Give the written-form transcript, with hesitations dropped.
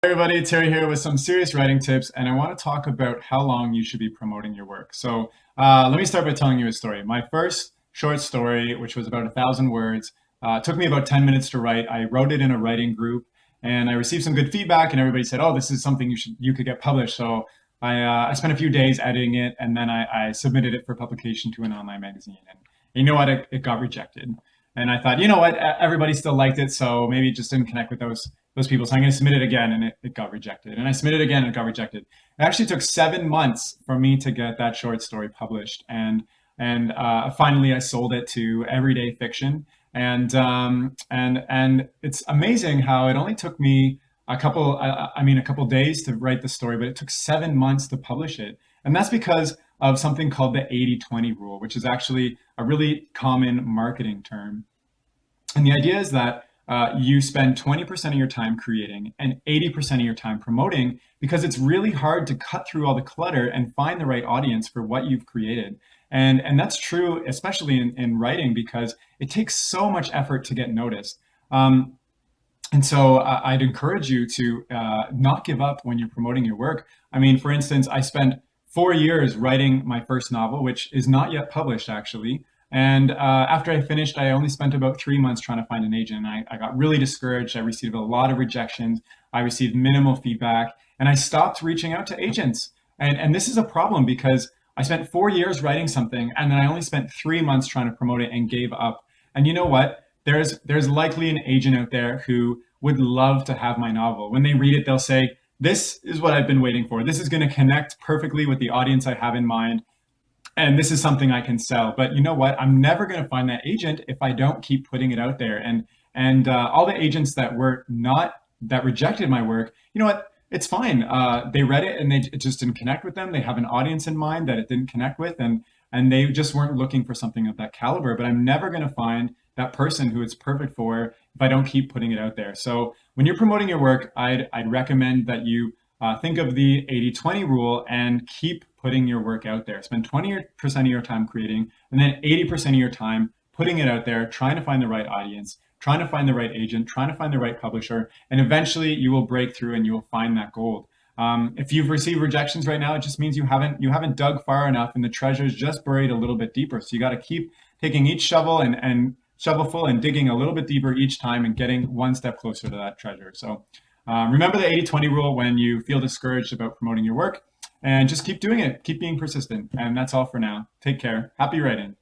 Hey everybody, Terry here with some serious writing tips, and I want to talk about how long you should be promoting your work. Let me start by telling you a story. My first short story, which was about 1,000 words, took me about 10 minutes to write. I wrote it in a writing group, and I received some good feedback, and everybody said, "Oh, this is something you could get published." So I spent a few days editing it, and then I submitted it for publication to an online magazine. And you know what? It got rejected. And I thought, you know what? Everybody still liked it, so maybe it just didn't connect with those people. So I'm going to submit it again, and it got rejected. And I submitted it again, and it got rejected. It actually took 7 months for me to get that short story published, and finally I sold it to Everyday Fiction. And it's amazing how it only took me a couple days to write the story, but it took 7 months to publish it. And that's because of something called the 80-20 rule, which is actually a really common marketing term. And the idea is that you spend 20% of your time creating and 80% of your time promoting, because it's really hard to cut through all the clutter and find the right audience for what you've created. And that's true, especially in writing, because it takes so much effort to get noticed. And so I'd encourage you to not give up when you're promoting your work. I mean, for instance, I spent 4 years writing my first novel, which is not yet published, actually. And after I finished, I only spent about 3 months trying to find an agent. I got really discouraged. I received a lot of rejections. I received minimal feedback, and I stopped reaching out to agents. And this is a problem because I spent 4 years writing something, and then I only spent 3 months trying to promote it and gave up. And you know what? There's likely an agent out there who would love to have my novel. When they read it, they'll say, "This is what I've been waiting for. This is going to connect perfectly with the audience I have in mind, and this is something I can sell." But you know what? I'm never going to find that agent if I don't keep putting it out there. And all the agents that rejected my work, you know what? It's fine. They read it and it just didn't connect with them. They have an audience in mind that it didn't connect with, and they just weren't looking for something of that caliber. But I'm never going to find that person who it's perfect for if I don't keep putting it out there. So when you're promoting your work, I'd recommend that you think of the 80-20 rule and keep putting your work out there. Spend 20% of your time creating, and then 80% of your time putting it out there, trying to find the right audience, trying to find the right agent, trying to find the right publisher, and eventually you will break through and you will find that gold. If you've received rejections right now, it just means you haven't dug far enough, and the treasure is just buried a little bit deeper. So you got to keep taking each shovelful and digging a little bit deeper each time and getting one step closer to that treasure. So remember the 80-20 rule when you feel discouraged about promoting your work, and just keep doing it. Keep being persistent. And that's all for now. Take care. Happy writing.